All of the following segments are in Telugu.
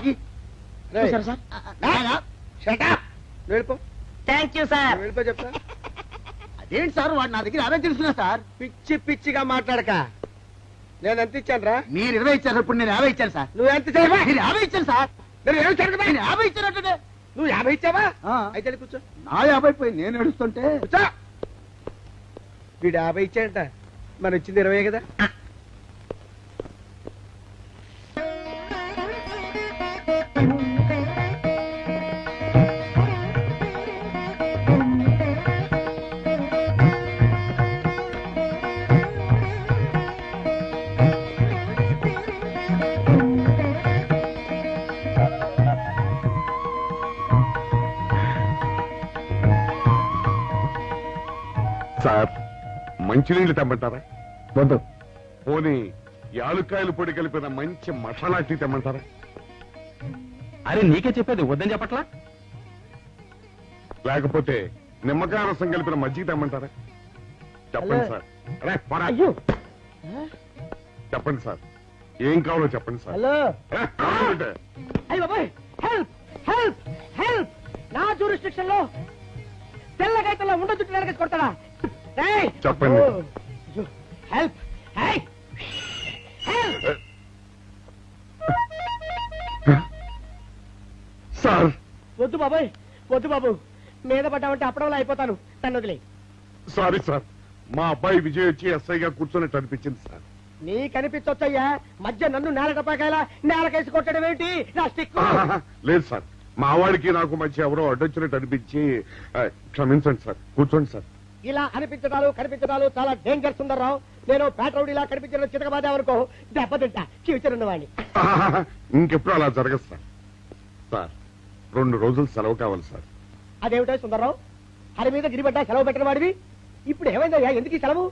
ఆగి వెళ్ళిపో. Thank you sir. వెళ్ళిపో చెప్తా. అదేంటి సార్ వాడు నా దగ్గర 50 తెలుసుకున్నా సార్. పిచ్చి పిచ్చిగా మాట్లాడక. నేను ఎంత ఇచ్చాను రా? మీరు 20 ఇచ్చారు, ఇప్పుడు నేను 50 ఇచ్చాను సార్. నువ్వు ఎంత ఇచ్చావా? మీరు 50 ఇచ్చాను సార్. నేను 50 ఇచ్చానంటే నువ్వు 50 ఇచ్చావా? ఆ. అయితే కూర్చో. నా 50 పోయి నేను ఏడుస్తుంటే కూర్చో. వీడు 50 ఇచ్చాడంట, మన ఇచ్చింది 20 కదా. సార్ మంచినీళ్ళు తెమ్మంటారా? వద్దు. పోనీ యాలుక్కాయలు పొడి కలిపిన మంచి మసాలా టీ తెమ్మంటారా? అరే నీకే చెప్పేది వద్దని చెప్పట్లా? లేకపోతే నిమ్మకాయ రసం కలిపిన మజ్జిగ తెమ్మంటారా? చెప్పండి సార్. అరే పోరా. చెప్పండి సార్, ఏం కావాలో చెప్పండి సార్. హలో. అరే, కావాలంటే. అయ్య బాబాయ్, హెల్ప్ హెల్ప్ హెల్ప్. నా జ్యూరిస్డిక్షన్ లో తెల్లగైతల్లో ఉండదు వెనక కొడతాడా? చెప్పండి. హెల్ప్ సార్ వద్దు బాబాయ్, వద్దు బాబు. మీద పడ్డామంటే అప్పడంలో అయిపోతాను. నన్ను వదిలే. సారీ సార్, మా అబ్బాయి విజయ్ వచ్చి ఎస్ఐగా కూర్చొని అనిపించింది సార్. నీ కనిపించొచ్చయ్యా, మధ్య నన్ను నేల టపాకాయలా నేలకేసి కొట్టడం ఏంటి? నా స్టిక్. లేదు సార్, మా వాడికి నాకు మధ్య ఎవరో అడ్డొచ్చినట్టు అనిపించి క్షమించండి సార్. కూర్చోండి సార్. ఇలా అనిపించడాలు కనిపించడాలు చాలా డేంజర్ సుందర్రావు. నేను పేట్రౌడీలా కనిపించడం చితకబాదామనుకో దెబ్బతింటా ఫ్యూచర్ ఉన్నవాడిని. ఇంకెప్పుడు అలా జరగదు సార్. సార్ 2 రోజులు సెలవు కావాలి సార్. అదేమిటో సుందర్రావు, హరి మీద గిరిబడ్డా సెలవు పెట్టిన వాడివి. ఇప్పుడు ఏమైందయ్యా, ఎందుకు ఈ సెలవు?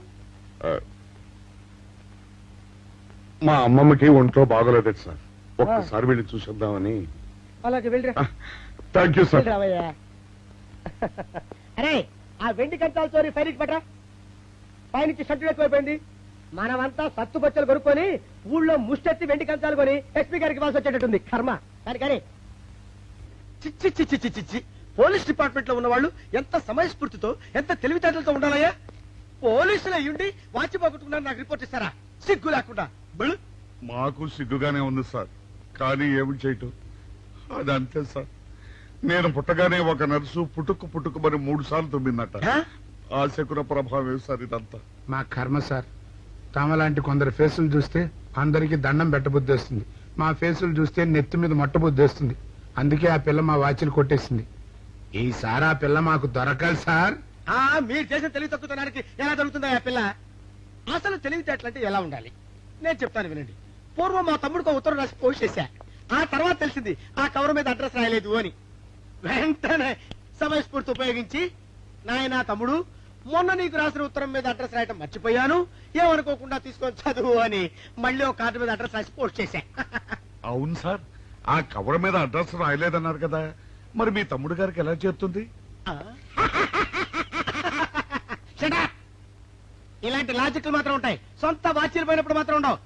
మా అమ్మమ్మకి ఒంట్లో బాగోలేదు సార్, ఒక్కసారి వెళ్ళి చూసేద్దామని. అలాగే వెళ్ళిరా. Thank you sir. రావయ్యా. అరే ఆ వెండి కంచాల చోరీ ఫైర్కి పట్రా. పైనుంచి షట్టు ఎక్కువైపోయింది. మనమంతా సత్తు బచ్చలు కొనుక్కొని ఊళ్ళో ముష్టెత్తి వెండి కంచాలు కొని ఎస్పీ గారికి ఇవ్వాల్సి వచ్చేటట్టుంది. కర్మ. కానీ చిచ్చి చిచ్చి చిచ్చి చిచ్చి. పోలీస్ డిపార్ట్మెంట్ లో ఉన్న వాళ్ళు ఎంత సమయస్ఫూర్తితో ఎంత తెలివితేటలతో ఉండాలయ్యా. పోలీసులు అయ్యుండి వాచి పోగొట్టుకున్నారు నాకు రిపోర్ట్ ఇస్తారా? సిగ్గు లేకుండా. మాకు సిగ్గుగానే ఉంది సార్, కానీ ఏమి చేయటం అదంతే సార్. నేను పుట్టగానే ఒక నర్సు పుట్టుకుమని 3 సార్లు తుమ్మిందట. ఆ శకున ప్రభావం సార్ ఇదంతా. మా కర్మ సార్. తమలాంటి కొందరు ఫేసులు చూస్తే అందరికి దండం పెట్టబుద్ధి వస్తుంది. మా ఫేసులు చూస్తే నెత్తి మీద మొట్టబుద్ధి వస్తుంది. అందుకే ఆ పిల్ల మా వాచిలు కొట్టేసింది. ఈసారి ఆ పిల్ల మాకు దొరకాలి సార్. మీరు చేసిన తెలివి తక్కువతనానికి ఎలా దొరుకుతుందా ఆ పిల్ల? అసలు తెలివితేటలంటే ఎలా ఉండాలి నేను చెప్తాను వినండి. పూర్వం మా తమ్ముడికి ఉత్తరం రాసి పోస్ట్ చేశా. ఆ తర్వాత తెలిసింది ఆ కవర్ మీద అడ్రస్ రాయలేదు అని. వెంటనే సమయస్ఫూర్తి ఉపయోగించి, నాయనా తమ్ముడు, మొన్న నీకు రాసిన ఉత్తరం మీద అడ్రస్ రాయటం మర్చిపోయాను, ఏమనుకోకుండా తీసుకొని చదువు అని మళ్ళీ ఒక కార్డు మీద అడ్రస్ రాసి పోస్ట్ చేశా. అవును సార్, ఆ కవర్ మీద అడ్రస్ రాయలేదన్నారు కదా, మరి మీ తమ్ముడు గారికి ఎలా చేస్తుంది? ఇలాంటి లాజిక్లు మాత్రం ఉంటాయి, సొంత వాచీలు పోయినప్పుడు మాత్రం ఉండవు.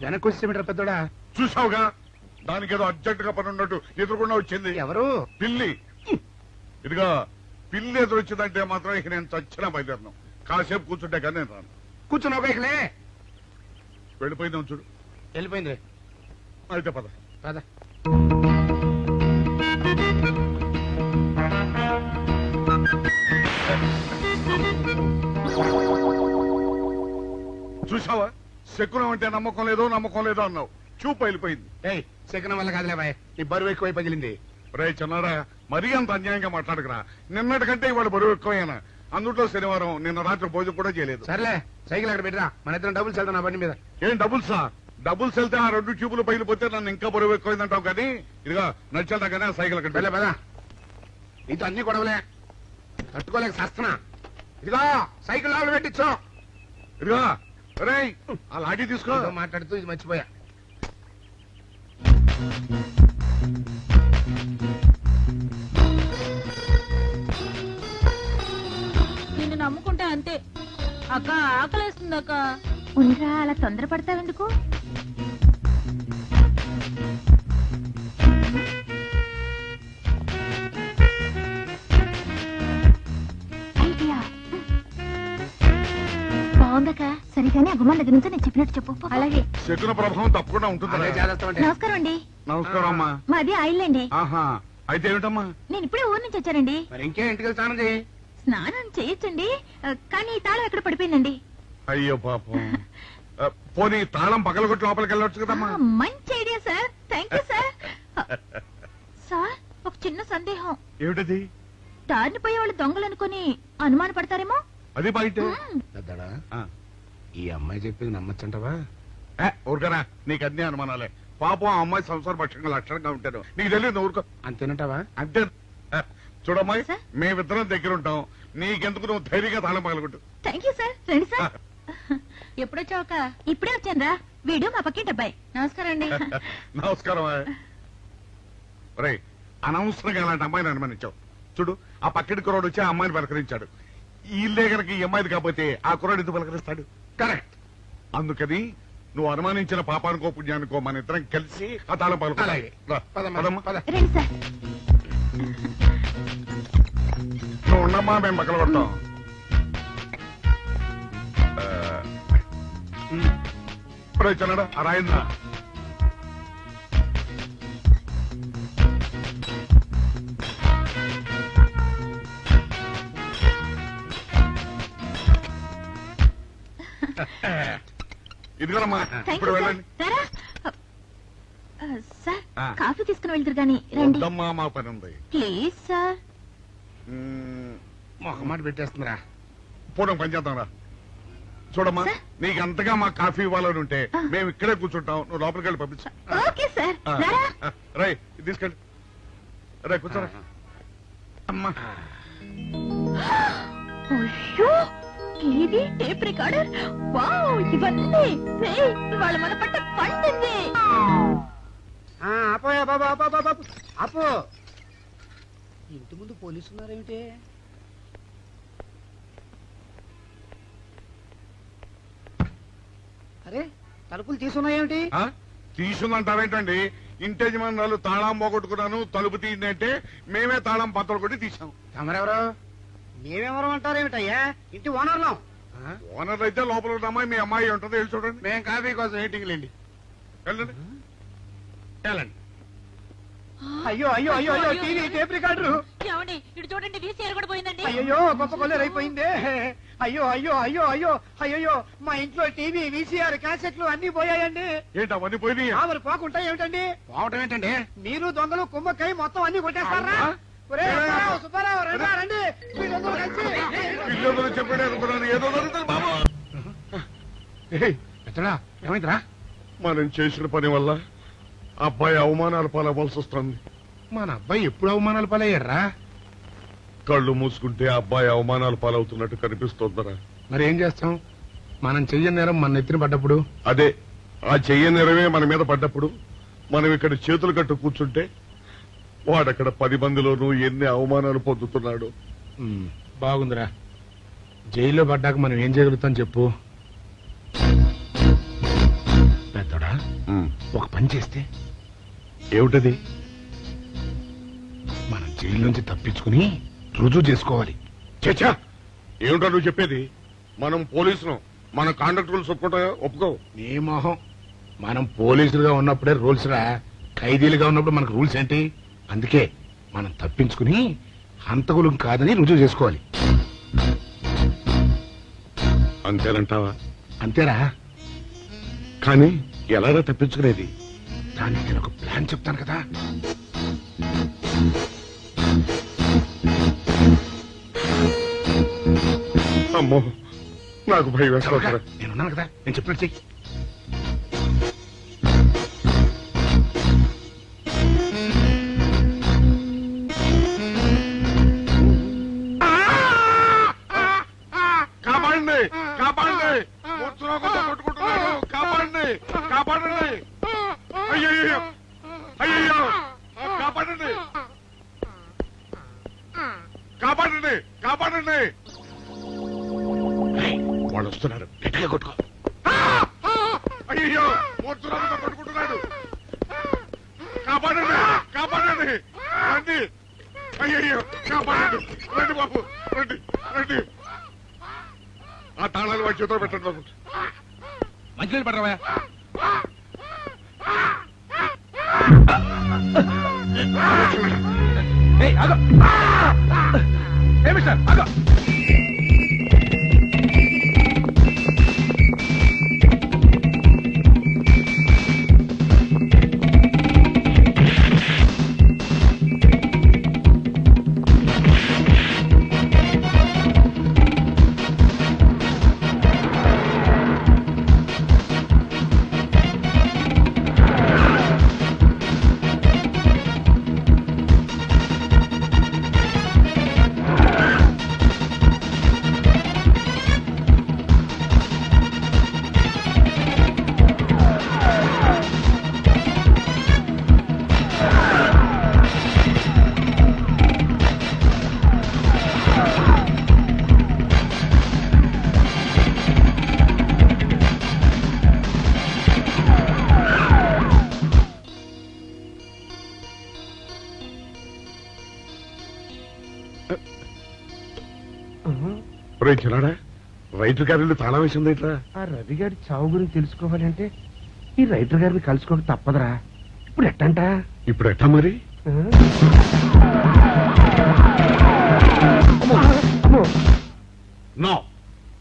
వెనక్కి వచ్చేమిట్రా పెద్దోడా? చూసావుగా, దానికి ఏదో అర్జెంట్ గా పని ఉన్నట్టు ఎదురుకుండా వచ్చింది. ఎవరు? పిల్లి. ఇదిగా పిల్లి ఎదురొచ్చిందంటే మాత్రం ఇక నేను చచ్చిన బయలుదేరను. కాసేపు కూర్చుంటే కానీ నేను రాను. కూర్చుని ఒకలే వెళ్ళిపోయిందాం చూడు. వెళ్ళిపోయింది. అయితే పద పద. చూసావా, శకునం అంటే నమ్మకం లేదో అన్నావు. చూపు వెళ్ళిపోయింది. శకునం వల్ల కాదులే బాయ్, నీ బరువు ఎక్కువై పగిలింది. రే చిన్నారా, మరీ అంత అన్యాయంగా మాట్లాడకురా. నిన్నటికంటే ఇవాళ బరువు ఎక్కువైనా. అందులో శనివారం నిన్న రాత్రి భోజనం కూడా చేయలేదు. సర్లే, సైకిల్ అక్కడ పెట్టరా, మన ఇద్దరం డబుల్స్ వెళ్తాం నా బండి మీద. ఏం డబుల్సా? డబుల్స్ వెళ్తే ఆ 2 ట్యూబులు పగిలిపోతే నన్ను ఇంకా బరువు ఎక్కువైందంటావు. కానీ ఇదిగా నడిచేదా కానీ ఆ సైకిల్ అక్కడ పదా, నీతో అన్ని గొడవలే. తట్టుకోలేక సస్తనా. ఇదిగో సైకిల్ లోపల పెట్టించు. ఇదిగో రేయ్, ఆ లాఠీ తీసుకో. ఏదో మాట్లాడుతూ ఇది మర్చిపోయా. నిన్ను నమ్ముకుంటే అంతే. అక్క ఆకలేస్తుంది అక్క. ఉండరా అలా తొందరపడతావెందుకు? ఐడియా బాగుందక్క. సరిగానే ఆ గుమ్మం దగ్గర నుంచి నేను చెప్పినట్టు చెప్పు. అలాగే. శకున ప్రభావం తప్పకుండా ఉంటుంది. అదే చేస్తామంటే. నమస్కారం అండి. నమస్కారం అమ్మా. మాది ఆయిల్ అండి. ఆహా, అయితే ఏమిటమ్మా? నేను ఇప్పుడే ఊరు నుంచి వచ్చానండి. మరి ఇంకే ఇంటికి స్నానం చేయి. స్నానం చేయొచ్చండి, కానీ ఈ తాళం ఎక్కడ పడిపోయిందండి. అయ్యో పాపం. పోనీ తాళం పగలగొట్టి లోపలికి వెళ్ళొచ్చు కదమ్మా. మంచి idea sir. Thank you sir. Sir, ఒక చిన్న సందేహం. ఏమిటది? దారిని పోయే వాళ్ళు దొంగలు అనుకుని అనుమాన పడతారేమో. అది బయట. పెద్దడా, ఈ అమ్మాయి చెప్పింది నమ్మచ్చంటవా? ఊరుకనా, నీకు అన్ని అనుమానాలే. పాపం ఆ అమ్మాయి సంసార పక్షంగా లక్షణంగా ఉంటాను. నీకు తెలియదు ఊరుకో. అంతేనంటావా? అంతే. చూడమ్మాయి, సార్? మేమిద్దరం దగ్గర ఉంటాం. నీకెందుకు, నువ్వు ధైర్యంగా తాళం పగలగొట్టు. Thank you sir. రండి సార్. ఎప్పుడొచ్చావుక? ఇప్పుడే వచ్చాను రా. వీడు మా పక్కింటి అబ్బాయి. నమస్కారం అండి. నమస్కారం. రే, అనవసరంగా అలాంటి అమ్మాయిని అనుమానించావు. చూడు, ఆ పక్కటి కుర్రాడు వచ్చి ఆ అమ్మాయిని పలకరించాడు. ఈ ఇల్లే కనుక ఈ అమ్మాయిది కాకపోతే ఆ కుర్రాడు ఎందుకు పలకరిస్తాడు? కరెక్ట్. అందుకని నువ్వు అనుమానించిన పాపానికో పుణ్యానికో మన ఇద్దరం కలిసి ఆ తాళం పలుకు. అలాగే. పద. రండి సార్. నువ్వు ఉండమ్మా, మేము పక్కన కొడతాం. ఇప్పుడు వచ్చాడా ఆ రాయింద్ర? ఇదిగోనమ్మా, థ్యాంక్ ఇప్పుడు యూ సార్. వెళ్ళండి. రారా. సార్, ఆ. కాఫీ తీసుకుని వెళ్తారు గాని రండి వద్దమ్మా, మా పని ఉంది. Please sir. ఒక మాట పెట్టేస్తుందిరా. పూడం పని చేద్దాం రా. చూడమ్మా, సార్? నీకు అంతగా మాకు కాఫీ ఇవ్వాలని ఉంటే మేము ఇక్కడే కూర్చుంటాం. నువ్వు లోపలికి వెళ్ళి పంపించు. Okay sir. రారా. రై, ఇది తీసుకెళ్ళి. రై, కూర్చోరా. అమ్మా, అయ్యో, ఇది టేప్ రికార్డర్. వావ్, ఇవన్నీ రేయ్, ఇవాళ మన పట్ట పండింది. ఆపోయా బాబా, ఆపో. ఇంటి ముందు పోలీసు ఉన్నారేమిటి? అరే, తలుపులు తీసున్నాయేమిటి? తీసుందంటారేంటండి? ఇంటి యజమానురాలు తాళం పోగొట్టుకున్నాను, తలుపు తీయండి అంటే మేమే తాళం పత్రం కొట్టి తీసాం. తమరెవరు? మేమెవరం అంటారేమిటయ్యా? ఇంటి ఓనర్లం. ఓనర్ అయితే లోపల ఉన్న అమ్మాయి మీ అమ్మాయి ఉంటుందో వెళ్ళి చూడండి. మేము కాఫీ కోసం మీటింగ్ లేండి. వెళ్ళండి, వెళ్ళండి. అయ్యో అయ్యో అయ్యో అయ్యో, టీవీ టేప్ రికార్డరు. ఏమండి, ఇటు చూడండి, వీసీఆర్ కూడా పోయిందండి. అయ్యో, గొప్ప కొల్లేరు అయిపోయిందే. అయ్యో అయ్యో అయ్యో అయ్యో అయ్యో, మా ఇంట్లో టీవీ, వీసీఆర్, క్యాసెట్లు అన్ని పోయాయండి. ఏంటి అవన్నీ పోయినాయి? మరి పోకుంటా ఏమిటండి? పోవటం ఏంటండి? మీరు దొంగలు కుమ్మక్కై మొత్తం అన్ని కొట్టేస్తారా? ఒరే, సుబ్బారావు, సుబ్బారావు, రండి రండి, మీరందరూ కలిసి. పిల్లలు చెప్పాడు అనుకున్నాను, ఏదో జరుగుతుంది బాబు. ఎత్తడా, ఏమైందిరా? మనం చేసిన పని వల్ల అబ్బాయి అవమానాలు పాలవలసి వస్తుంది. మన అబ్బాయి ఎప్పుడు అవమానాలు పాలయ్యారా? కళ్ళు మూసుకుంటే అబ్బాయి అవమానాలు పాలవుతున్నట్టు కనిపిస్తోందరా. మరి ఏం చేస్తాం? మనం చెయ్యని నేరం మన నెత్తిన పడ్డప్పుడు. అదే, ఆ చెయ్యని నెరవే మన మీద పడ్డప్పుడు మనం ఇక్కడ చేతులు కట్టు కూర్చుంటే వాడక్కడ 10 మందిలోనూ ఎన్ని అవమానాలు పొందుతున్నాడు. బాగుందిరా. జైల్లో పడ్డాక మనం ఏం చేయగలుగుతాం చెప్పు. పెద్దడా, ఒక పని చేస్తే. ఏమిటది? మనం జైలు నుంచి తప్పించుకుని రుజువు చేసుకోవాలి. చచ్చా, ఏమిటో నువ్వు చెప్పేది? మనం పోలీసులు, మన కాంట్రాక్ట్ రూల్స్ ఒప్పుకో. నీ మొహం. మనం పోలీసులుగా ఉన్నప్పుడే రూల్స్ రా. ఖైదీలుగా ఉన్నప్పుడు మనకు రూల్స్ ఏంటి? అందుకే మనం తప్పించుకుని హంతకులు కాదని రుజువు చేసుకోవాలి. అంతేనంటావా? అంతేరా. కానీ ఎలాగా తప్పించుకునేది? దానికి నేను ఒక ప్లాన్ చెప్తాను కదా. అమ్మో, నాకు భయం వేస్తారా. నేనున్నాను కదా, నేను చెప్పినట్టు చెయ్యి. రోగంతో కొట్టుకుంటున్నాడు. కాపాడండి, కాపాడండి. అయ్యయ్యో, అయ్యయ్యో, కాపాడండి, కాపాడండి, కాపాడండి. వాళ్ళు వస్తున్నారు, గట్టిగా కొట్టుకో. అయ్యో, మూర్తురాలతో కొట్టుకుంటున్నాడు. కాపాడండి, కాపాడండి, రండి. అయ్యయ్యో, కాపాడండి, రండి బాబు, రండి, రండి. ఆ తాళాలు వాడి చేతిలో పెట్టండి బాబు. మంచినీళ్ళు పడరావా? మిస్టర్ ఆగో. చిన్నాడా, రైతు గారిని తాళం వేసింది ఇట్లా. ఆ రవి గారి చావు గురించి తెలుసుకోవాలంటే ఈ రైటర్ గారిని కలుసుకోక తప్పదురా. ఇప్పుడు ఎట్టంట? ఇప్పుడు ఎట్టా మరి? నో,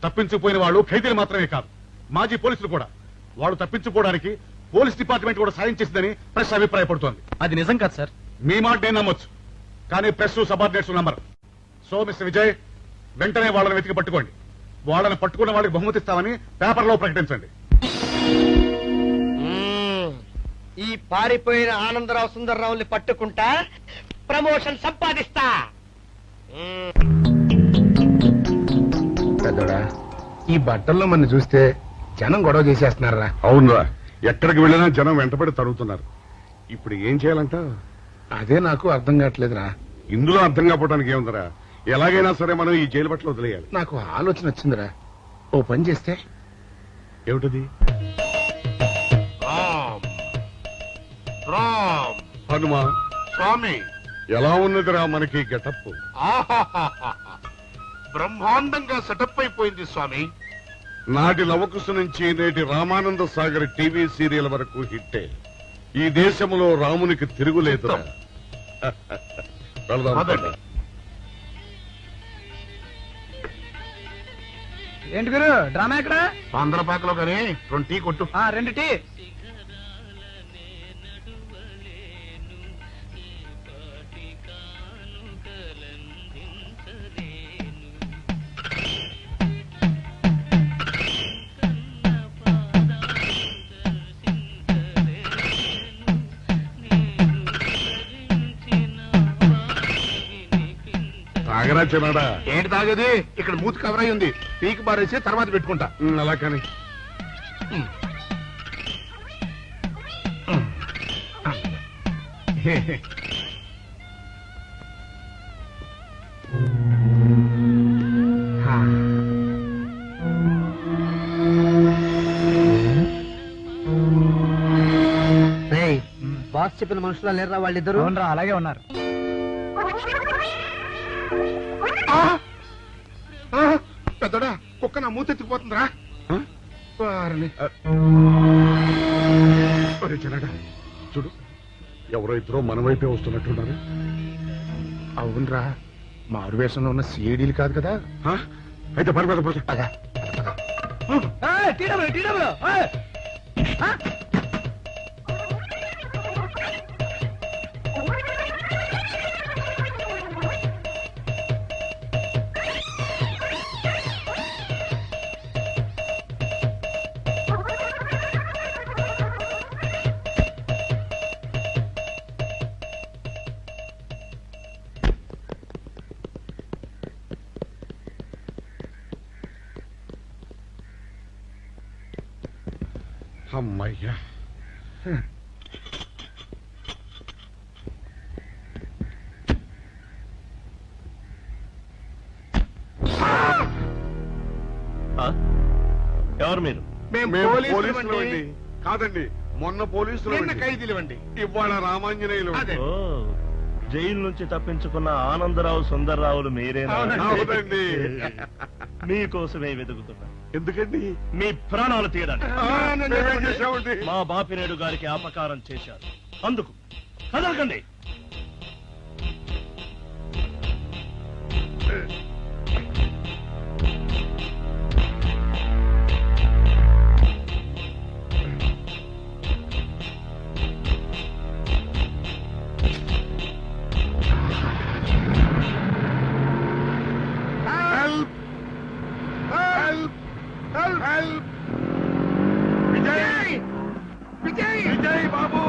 తప్పించుకుపోయిన వాళ్ళు ఖైదీలు మాత్రమే కాదు, మాజీ పోలీసులు కూడా. వాళ్ళు తప్పించుకోవడానికి పోలీస్ డిపార్ట్మెంట్ కూడా సాయం చేసిందని ప్రెస్ అభిప్రాయపడుతోంది. అది నిజం కాదు సార్. మీ మాట నేను నమ్మొచ్చు, కానీ ప్రెస్ సబార్డినేట్స్ నమ్మరు. సో మిస్టర్ విజయ్, వెంటనే వాళ్ళని వెతికి పట్టుకోండి. వాళ్ళని పట్టుకున్న వాళ్ళకి బహుమతి ఇస్తామని పేపర్లో ప్రకటించండి. ఈ పారిపోయిన ఆనందరావు సుందర్రావుని పట్టుకుంటా ప్రమోషన్ సంపాదిస్తా. పెద్దోడా, ఈ బట్టల్లో మన చూస్తే జనం గొడవ చేసేస్తున్నారా? అవునరా, ఎక్కడికి వెళ్ళినా జనం వెంటబడి తరుగుతున్నారు. ఇప్పుడు ఏం చేయాలంట? అదే నాకు అర్థం కావట్లేదురా. ఇందులో అర్థం కాకపోవడానికి ఏముందరా, ఎలాగైనా సరే మనం ఈ జైలు బట్టలు వదిలేయాలి. నాకు ఆలోచన వచ్చిందిరా. ఓ పని చేస్తే. ఏమిటది? హనుమా స్వామి, ఎలా ఉన్నదిరా మనకి గెటప్? బ్రహ్మాండంగా సెటప్ అయిపోయింది స్వామి. నాటి లవకుశ నుంచి నేటి రామానంద సాగర్ టీవీ సీరియల్ వరకు హిట్టే. ఈ దేశంలో రామునికి తిరుగులేదురా. వెళ్దాం. పదండి. ఏంటి గురు, డ్రామా ఎక్కడ? ఆంధ్రపాకలో కానీ 2 టీ కొట్టు. 2 టీ. తాగరా చిన్నాడా? ఏంటి తాగేది? ఇక్కడ మూతి కవర్ అయి ఉంది, పీకి బారేసి తర్వాత పెట్టుకుంటా. అలా కానీ బాస్ చెప్పిన మనుషులా లేరా వాళ్ళిద్దరు? అలాగే ఉన్నారు. పెద్దడా, కుక్క నా మూతెత్తిపోతుందిరా. చిన్నాడా చూడు, ఎవరో ఇద్దరు మన వైపే వస్తున్నట్టున్నారు. అవునరా, మారు వేషంలో ఉన్న సీడీలు కాదు కదా. అయితే పర్వాలేదు. అమ్మయ్యా. ఎవరు మీరు? మేము పోలీసులు అండి. కాదండి, మొన్న పోలీసులు నిన్న ఖైదీలు అండి. ఇవాళ రామాంజనేయులు. అదే. ఓ, జైలు నుంచి తప్పించుకున్న ఆనందరావు సుందర్రావులు మీరేనా? అవునండి. మీకోసమే వెతుకుతున్నా. ఎందుకండి? మీ ప్రాణాలు తీయడానికి. మేమేం చేశామండి? మా బాపినేడు గారికి అపకారం చేశారు, అందుకు కదలకండి. Help! Help! Help! Help! Vijay! Vijay! Vijay బాబు!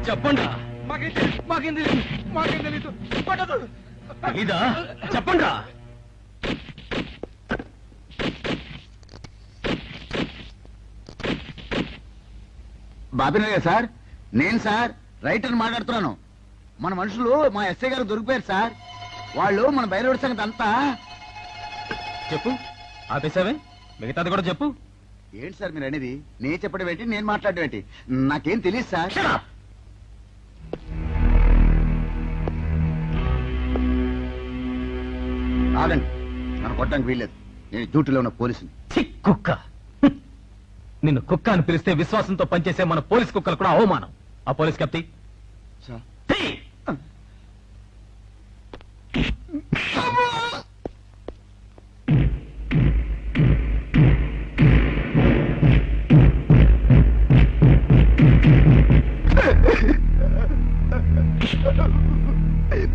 చెప్పండి. మాకేం తెలీదు. పట్టదు. ఇదా చెప్పండి. బాబినయ్య సార్, నేను సార్ రైటర్ మాట్లాడుతున్నాను. మన మనుషులు మా ఎస్ఐ గారు దొరికిపోయారు సార్. వాళ్ళు మన బయలుదేరి సంగతి అంతా చెప్పు. ఆపేసావే, మిగతాది కూడా చెప్పు. ఏంటి సార్ మీరు అనేది? నేను చెప్పడం ఏంటి, నేను మాట్లాడడం ఏంటి? నాకేం తెలియదు సార్. ఆగండి, నన్ను కొట్టడానికి వీల్లేదు. నేను డ్యూటీలో ఉన్న పోలీసుని. కుక్క. నిన్ను కుక్క అని పిలిస్తే విశ్వాసంతో పనిచేసే మన పోలీస్ కుక్కలు కూడా అవమానం. ఆ పోలీస్ కెప్టి సార్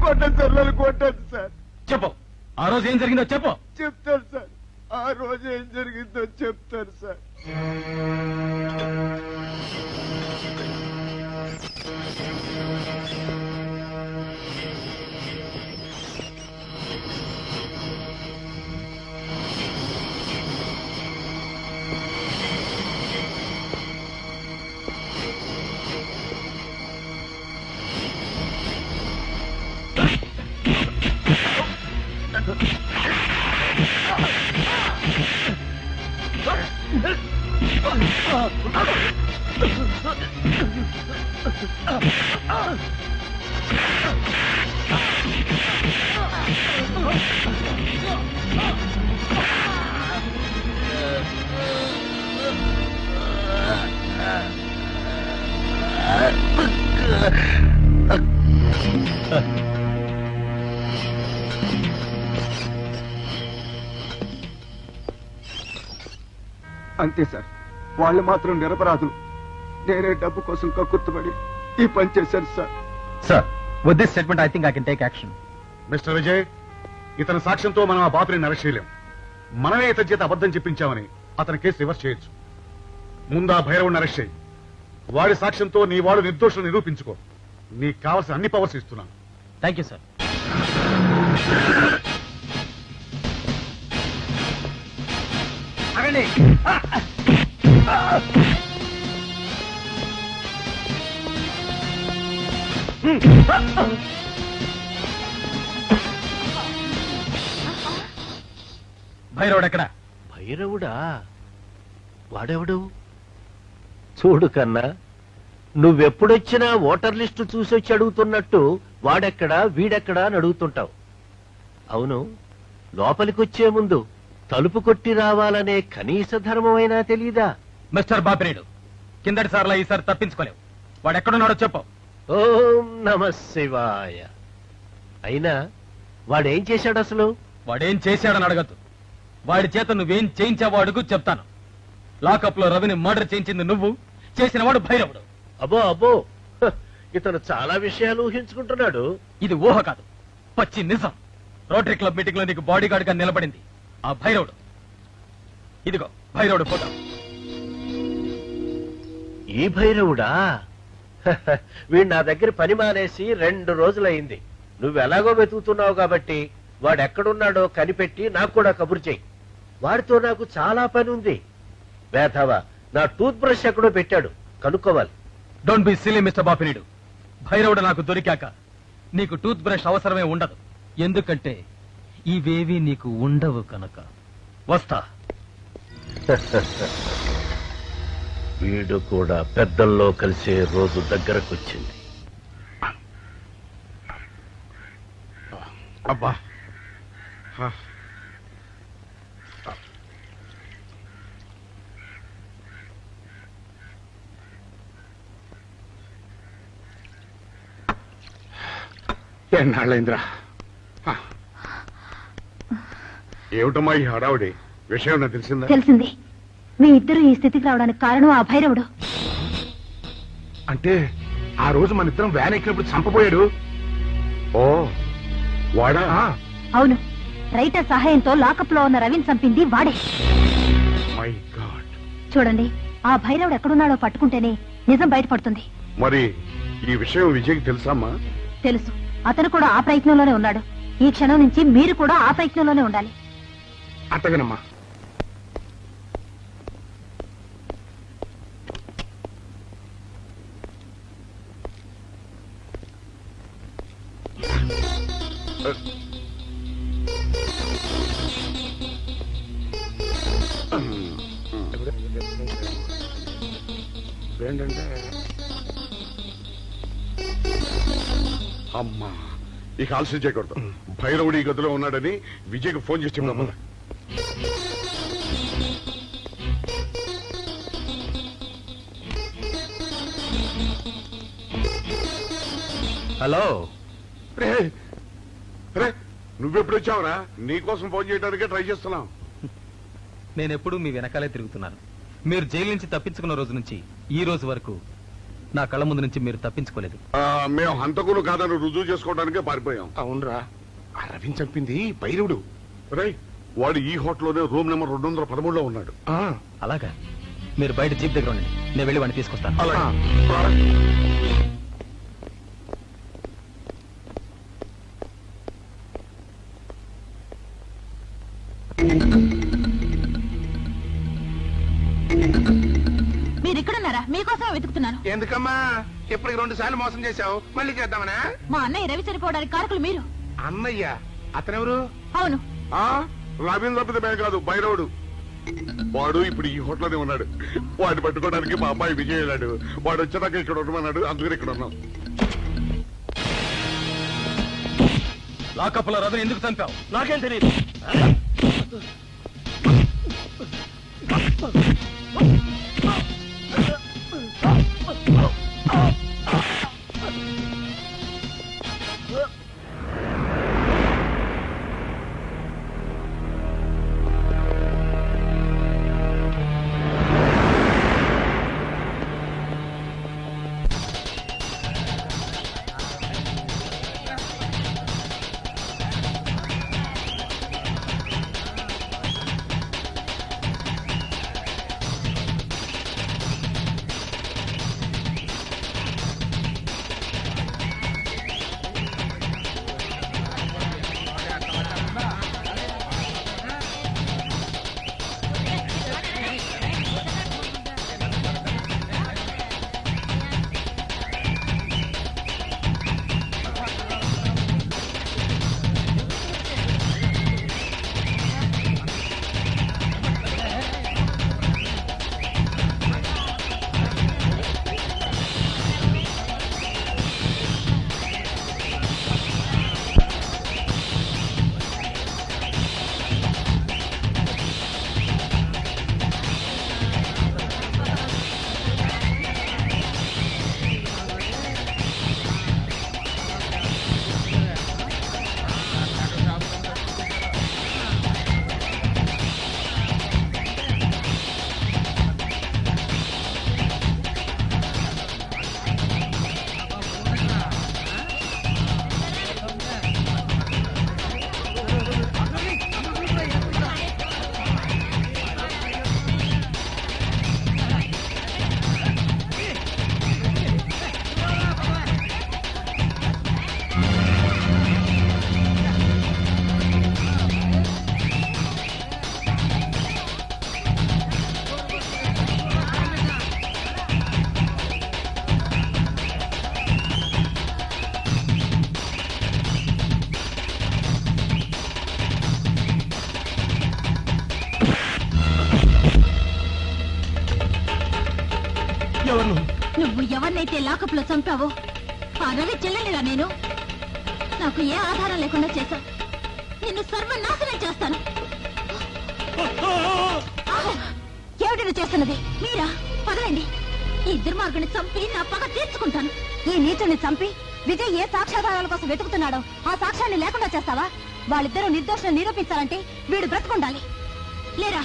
కొట్టండి సార్, నన్ను కొట్టండి సార్. చెప్పు, ఆ రోజు ఏం జరిగిందో చెప్పు. చెప్తాను సార్, ఆ రోజు ఏం జరిగిందో చెప్తాను సార్. అంతే సార్, వాళ్ళు మాత్రం నిరపరాధులు. నేనే డబ్బు కోసం కక్కుర్తుపడి ఈ పని చేశాను sir. Sir, with this statement I think I can take action. Mister Vijay, ఇతని సాక్ష్యంతో మనం ఆ బాపుని అరెస్ట్ చేయలేం. మనమే ఇతని చేత అబద్ధం చెప్పించామని అతని కేసు రివర్స్ చేయొచ్చు. ముందు ఆ భైరవుని అరెస్ట్ చేయి. వాడి సాక్ష్యంతో నీ వాడు నిర్దోషులు నిరూపించుకో. నీకు కావాల్సిన అన్ని పవర్స్ ఇస్తున్నాను. Thank you sir. భైరవుడు ఎక్కడ? భైరవుడా? వాడెవడు? చూడు కన్నా, నువ్వెప్పుడొచ్చినా ఓటర్ లిస్టు చూసొచ్చి అడుగుతున్నట్టు వాడెక్కడా వీడెక్కడా అని అడుగుతుంటావు. అవును, లోపలికొచ్చే ముందు తలుపు కొట్టి రావాలనే కనీస ధర్మమైనా తెలీదా? మిస్టర్ బాపినేడు, కిందటి సార్లా ఈసారి తప్పించుకోలేవు. వాడు ఎక్కడున్నాడో చెప్పు. ఓం నమ శివాయ. అయినా వాడేం చేశాడు అసలు? వాడేం చేశాడని అడగద్దు. వాడి చేత నువ్వేం చేయించావో అడుగు, చెప్తాను. లాకప్ లో రవిని మర్డర్ చేయించింది నువ్వు, చేసిన వాడు భైరవుడు. అబ్బో అబ్బో, హ, ఇతను చాలా విషయాలు ఊహించుకుంటున్నాడు. ఇది ఊహ కాదు, పచ్చి నిజం. రోటరీ క్లబ్ మీటింగ్ లో నీకు బాడీ గార్డ్ గా నిలబడింది ఆ భైరవుడు. ఇదిగో భైరవుడు ఫోటో. ఈ భైరవుడా? హ, వీడు నా దగ్గర పని మానేసి 2 రోజులైంది. నువ్వెలాగో వెతుకుతున్నావు కాబట్టి వాడెక్కడున్నాడో కనిపెట్టి నాకు కూడా కబురు చెయ్యి. వాడితో నాకు చాలా పని ఉంది. వేధవా, నా టూత్ బ్రష్ ఎక్కడో పెట్టాడు, కనుక్కోవాలి. Don't be silly mister Bapineedu. భైరవుడు నాకు దొరికాక నీకు టూత్ బ్రష్ అవసరమే ఉండదు. ఎందుకంటే ఇవేవి నీకు ఉండవు కనుక. వస్తా. వీడు కూడా పెద్దల్లో కలిసే రోజు దగ్గరకొచ్చింది. అబ్బా, ఎన్నాళ్ళైందిరా? ఏమిటమ్మా ఈ హడావుడి? విషయం నాకు తెలిసిందా? తెలిసింది. మీ ఇద్దరు ఈ స్థితికి రావడానికి కారణం ఆ భైరవుడు. అంటే ఆ రోజు మన ఇద్దరం వ్యాన్ ఎక్కినప్పుడు చంపబోయాడు. ఓ వాడా? అవును, రైటర్ సహాయంతో లాకప్ లో ఉన్న రవిని చంపింది వాడే. My God. చూడండి, ఆ భైరవుడు ఎక్కడున్నాడో పట్టుకుంటేనే నిజం బయటపడుతుంది. మరి ఈ విషయం విజయ్కి తెలుసమ్మా? తెలుసు. అతను కూడా ఆ ప్రయత్నంలోనే ఉన్నాడు. ఈ క్షణం నుంచి మీరు కూడా ఆ ప్రయత్నంలోనే ఉండాలి. అట్టగనమ్మా. ఏంటంటే అమ్మా, ఇక ఆలస్యం చేయకూడదు. భైరవుడు ఈ గదిలో ఉన్నాడని విజయ్కి ఫోన్ చేసి చెప్తామా? హలో. నువ్వెప్పుడు వచ్చావురా? నీకోసం ఫోన్ చేయడానికే ట్రై చేస్తున్నాం. నేనెప్పుడు మీ వెనకాలే తిరుగుతున్నాను. మీరు జైలు నుంచి తప్పించుకున్న రోజు నుంచి ఈ రోజు వరకు నా కళ్ళ ముందు నుంచి మీరు తప్పించుకోలేదు. మేము హంతకులు కాదని రుజువు చేసుకోవడానికే పారిపోయాం. అవునరా, ఆ రవిని చంపింది భైరవుడు. రై, వాడు ఈ హోటల్లోనే రూమ్ నెంబర్ 213లో ఉన్నాడు. అలాగా? మీరు బయట జీప్ దగ్గర ఉండండి, నేను వెళ్ళి వాడిని తీసుకొస్తాను. మీరు ఇక్కడున్నారా? మీకోసం వెతుకుతున్నాను. ఎందుకమ్మా ఇప్పటికి 2 సార్లు మోసం చేశావు, మళ్ళీ చేద్దామనా? మా అన్నయ్య రవి చనిపోవడానికి కారకులు మీరు. అన్నయ్య? అతనెవరు? అవును, రవీంద్ర తప్పితే కాదు, భైరవుడు. వాడు ఇప్పుడు ఈ హోటల్లోనే ఉన్నాడు. వాడిని పట్టుకోవడానికి మా అమ్మాయి విజయ్ వెళ్ళాడు. వాడు వచ్చేదాకా ఇక్కడ ఉండమన్నాడు, అందుకని ఇక్కడ ఉన్నాం. లాకప్లో రథం ఎందుకు చంపావు? నాకేం తెలియదు. నువ్వు ఎవరినైతే లాకప్ లో చంపావో ఆ రవి చెల్లెలిరా నేను. నాకు ఏ ఆధారం లేకుండా చేశావు. నిన్ను సర్వనాశనం చేస్తాను. ఏమిటి చేస్తున్నది? మీరా? పదవండి. ఈ దుర్మార్గుని చంపి నా పగ తీర్చుకుంటాను. ఈ నీచుని చంపి విజయ్ ఏ సాక్ష్యాధారాల కోసం వెతుకుతున్నాడో ఆ సాక్ష్యాన్ని లేకుండా చేస్తావా? వాళ్ళిద్దరూ నిర్దోషులు నిరూపించాలంటే వీడు బ్రతుకుండాలి. లేరా?